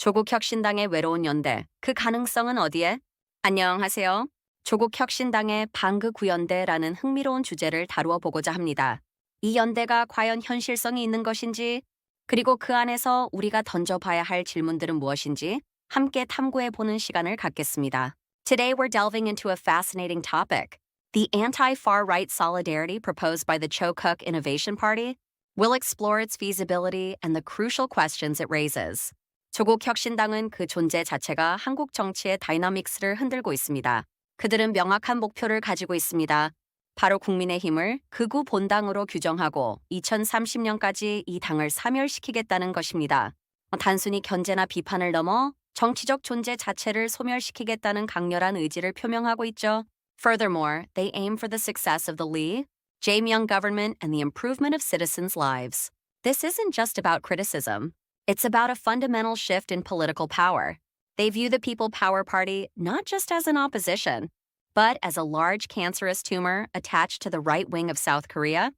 조국혁신당의 외로운 연대, 그 가능성은 어디에? 안녕하세요. 조국혁신당의 방극구연대라는 흥미로운 주제를 다루어 보고자 합니다. 이 연대가 과연 현실성이 있는 것인지, 그리고 그 안에서 우리가 던져봐야 할 질문들은 무엇인지 함께 탐구해 보는 시간을 갖겠습니다. Today we're delving into a fascinating topic. The anti-far-right solidarity proposed by the Cho Kuk Innovation Party will explore its feasibility and the crucial questions it raises. 조국 혁신당은 그 존재 자체가 한국 정치의 다이나믹스를 흔들고 있습니다. 그들은 명확한 목표를 가지고 있습니다. 바로 국민의힘을 극우 본당으로 규정하고 2030년까지 이 당을 사멸시키겠다는 것입니다. 단순히 견제나 비판을 넘어 정치적 존재 자체를 소멸시키겠다는 강렬한 의지를 표명하고 있죠. Furthermore, they aim for the success of the Lee, Jae-myung government and the improvement of citizens' lives. This isn't just about criticism. It's about a fundamental shift in political power. They view the People Power Party not just as an opposition, but as a large cancerous tumor attached to the right wing of South Korea.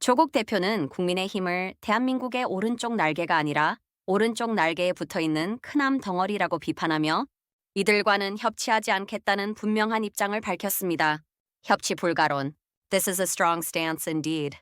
조국 대표는 국민의힘을 대한민국의 오른쪽 날개가 아니라 오른쪽 날개에 붙어있는 큰암 덩어리라고 비판하며 이들과는 협치하지 않겠다는 분명한 입장을 밝혔습니다. 협치 불가론. This is a strong stance indeed.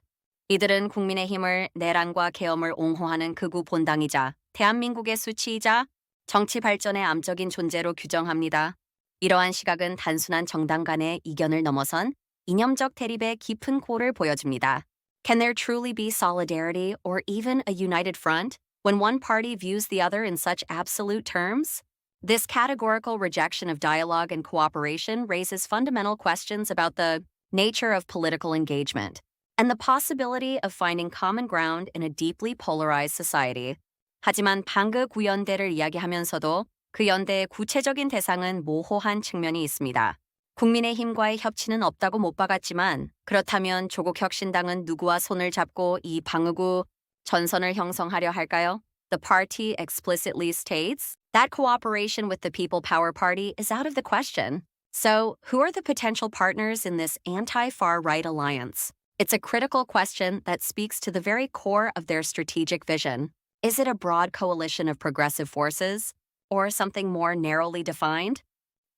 이들은 국민의힘을 내란과 계엄을 옹호하는 극우 본당이자 대한민국의 수치이자 정치 발전의 암적인 존재로 규정합니다. 이러한 시각은 단순한 정당 간의 이견을 넘어선 이념적 대립의 깊은 골을 보여줍니다. Can there truly be solidarity or even a united front when one party views the other in such absolute terms? This categorical rejection of dialogue and cooperation raises fundamental questions about the nature of political engagement and the possibility of finding common ground in a deeply polarized society. 하지만 방극구연대를 이야기하면서도 그 연대의 구체적인 대상은 모호한 측면이 있습니다. 국민의힘과의 협치는 없다고 못 박았지만 그렇다면 조국혁신당은 누구와 손을 잡고 이 방극우 전선을 형성하려 할까요? The party explicitly states that cooperation with the People Power Party is out of the question. So, who are the potential partners in this anti-far-right alliance? It's a critical question that speaks to the very core of their strategic vision. Is it a broad coalition of progressive forces, or something more narrowly defined?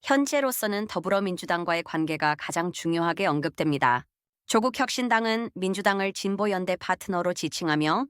현재로서는 더불어민주당과의 관계가 가장 중요하게 언급됩니다. 조국혁신당은 민주당을 진보연대 파트너로 지칭하며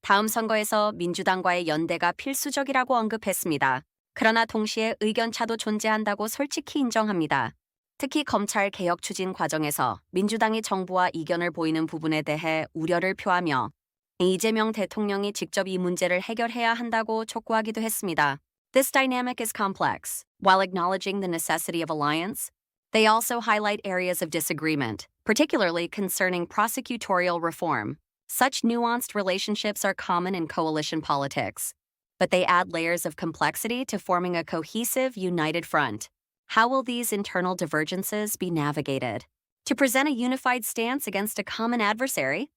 다음 선거에서 민주당과의 연대가 필수적이라고 언급했습니다. 그러나 동시에 의견차도 존재한다고 솔직히 인정합니다. 특히 검찰 개혁 추진 과정에서 민주당이 정부와 이견을 보이는 부분에 대해 우려를 표하며 이재명 대통령이 직접 이 문제를 해결해야 한다고 촉구하기도 했습니다. This dynamic is complex. While acknowledging the necessity of alliance, they also highlight areas of disagreement, particularly concerning prosecutorial reform. Such nuanced relationships are common in coalition politics, but they add layers of complexity to forming a cohesive, united front. How will these internal divergences be navigated? To present a unified stance against a common adversary?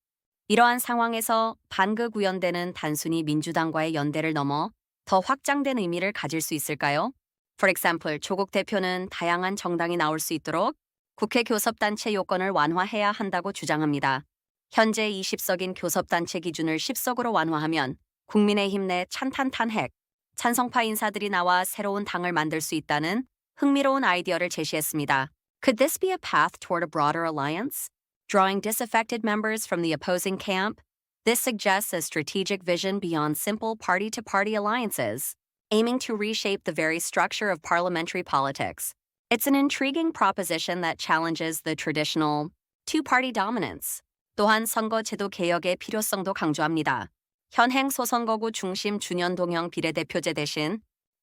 이러한 상황에서 반극우연대는 단순히 민주당과의 연대를 넘어 더 확장된 의미를 가질 수 있을까요? For example, 조국 대표는 다양한 정당이 나올 수 있도록 국회 교섭단체 요건을 완화해야 한다고 주장합니다. 현재 20석인 교섭단체 기준을 10석으로 완화하면 국민의힘 내 찬탄 탄핵, 찬성파 인사들이 나와 새로운 당을 만들 수 있다는 흥미로운 아이디어를 제시했습니다. Could this be a path toward a broader alliance? Drawing disaffected members from the opposing camp? This suggests a strategic vision beyond simple party-to-party alliances, aiming to reshape the very structure of parliamentary politics. It's an intriguing proposition that challenges the traditional two-party dominance. 또한 선거제도 개혁의 필요성도 강조합니다. 현행 소선거구 중심 준연동형 비례대표제 대신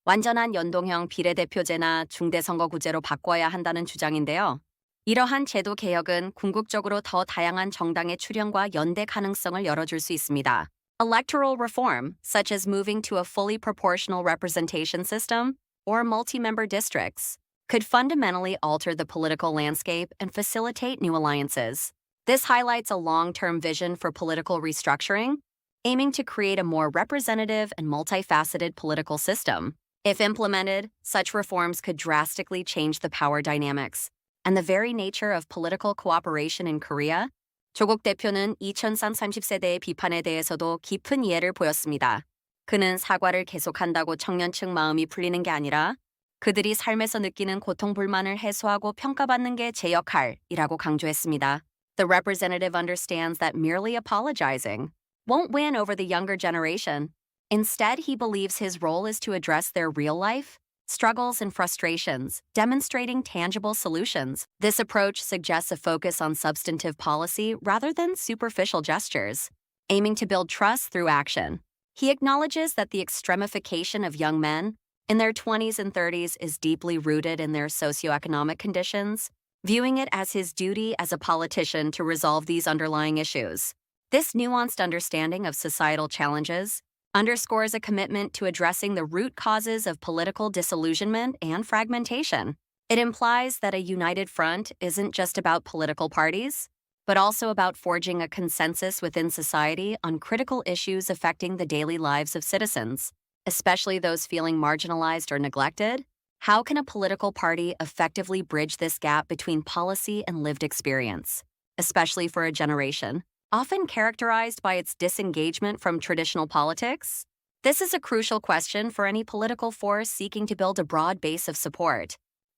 완전한 연동형 비례대표제나 중대선거구제로 바꿔야 한다는 주장인데요. 이러한 제도 개혁은 궁극적으로 더 다양한 정당의 출현과 연대 가능성을 열어줄 수 있습니다. Electoral reform, such as moving to a fully proportional representation system or multi-member districts, could fundamentally alter the political landscape and facilitate new alliances. This highlights a long-term vision for political restructuring, aiming to create a more representative and multifaceted political system. If implemented, such reforms could drastically change the power dynamics and the very nature of political cooperation in Korea. 조국 대표는 2030세대의 비판에 대해서도 깊은 이해를 보였습니다. 그는 사과를 계속한다고 청년층 마음이 풀리는 게 아니라 그들이 삶에서 느끼는 고통 불만을 해소하고 평가받는 게 제 역할이라고 강조했습니다. The representative understands that merely apologizing won't win over the younger generation. Instead, he believes his role is to address their real life struggles and frustrations, demonstrating tangible solutions. This approach suggests a focus on substantive policy rather than superficial gestures, aiming to build trust through action. He acknowledges that the extremification of young men in their 20s and 30s is deeply rooted in their socioeconomic conditions, viewing it as his duty as a politician to resolve these underlying issues. This nuanced understanding of societal challenges underscores a commitment to addressing the root causes of political disillusionment and fragmentation. It implies that a united front isn't just about political parties, but also about forging a consensus within society on critical issues affecting the daily lives of citizens, especially those feeling marginalized or neglected. How can a political party effectively bridge this gap between policy and lived experience, especially for a generation often characterized by its disengagement from traditional politics? This is a crucial question for any political force seeking to build a broad base of support.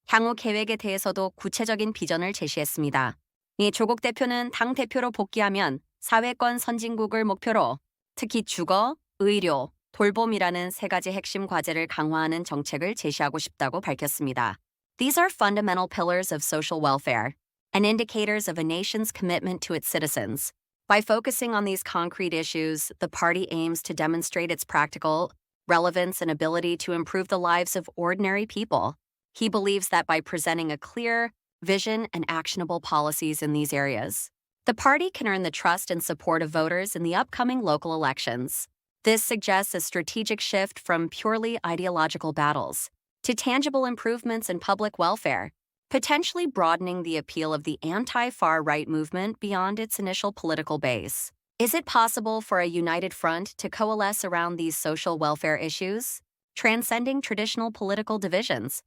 향후 계획에 대해서도 구체적인 비전을 제시했습니다. 이 조국 대표는 당 대표로 복귀하면 사회권 선진국을 목표로 특히 주거, 의료, 돌봄이라는 세 가지 핵심 과제를 강화하는 정책을 제시하고 싶다고 밝혔습니다. These are fundamental pillars of social welfare and indicators of a nation's commitment to its citizens. By focusing on these concrete issues, the party aims to demonstrate its practical relevance and ability to improve the lives of ordinary people. He believes that by presenting a clear vision and actionable policies in these areas, the party can earn the trust and support of voters in the upcoming local elections. This suggests a strategic shift from purely ideological battles to tangible improvements in public welfare, potentially broadening the appeal of the anti-far-right movement beyond its initial political base. Is it possible for a united front to coalesce around these social welfare issues, transcending traditional political divisions?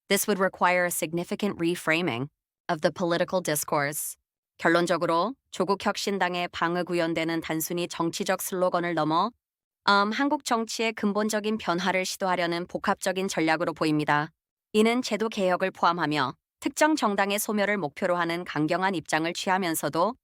This would require a significant reframing of the political discourse. 결론적으로 조국 혁신당의 방어구연대는 단순히 정치적 슬로건을 넘어 한국 정치의 근본적인 변화를 시도하려는 복합적인 전략으로 보입니다. 이는 제도 개혁을 포함하며 특정 정당의 소멸을 목표로 하는 강경한 입장을 취하면서도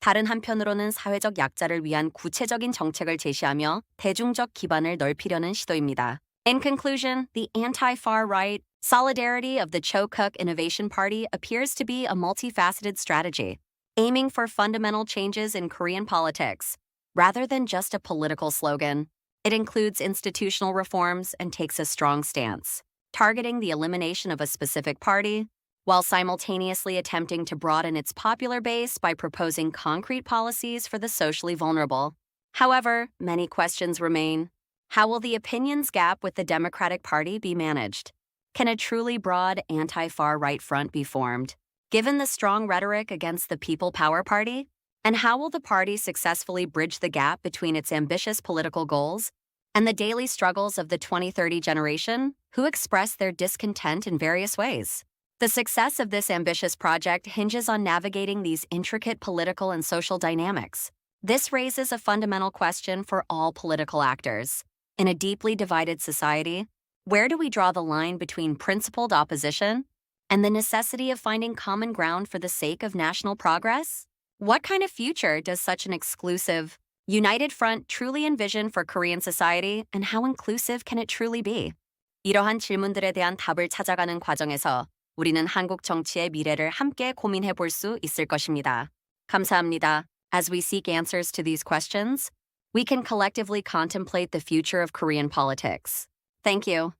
다른 한편으로는 사회적 약자를 위한 구체적인 정책을 제시하며 대중적 기반을 넓히려는 시도입니다. In conclusion, the anti-far right solidarity of the Cho Kuk Innovation Party appears to be a multifaceted strategy, aiming for fundamental changes in Korean politics, rather than just a political slogan. It includes institutional reforms and takes a strong stance, targeting the elimination of a specific party, while simultaneously attempting to broaden its popular base by proposing concrete policies for the socially vulnerable. However, many questions remain. How will the opinions gap with the Democratic Party be managed? Can a truly broad anti-far-right front be formed, given the strong rhetoric against the People Power Party? And how will the party successfully bridge the gap between its ambitious political goals and the daily struggles of the 2030 generation, who express their discontent in various ways? The success of this ambitious project hinges on navigating these intricate political and social dynamics. This raises a fundamental question for all political actors. In a deeply divided society, where do we draw the line between principled opposition and the necessity of finding common ground for the sake of national progress? What kind of future does such an exclusive, united front truly envision for Korean society, and how inclusive can it truly be? 이러한 질문들에 대한 답을 찾아가는 과정에서 우리는 한국 정치의 미래를 함께 고민해 볼 수 있을 것입니다. 감사합니다. As we seek answers to these questions, we can collectively contemplate the future of Korean politics. Thank you.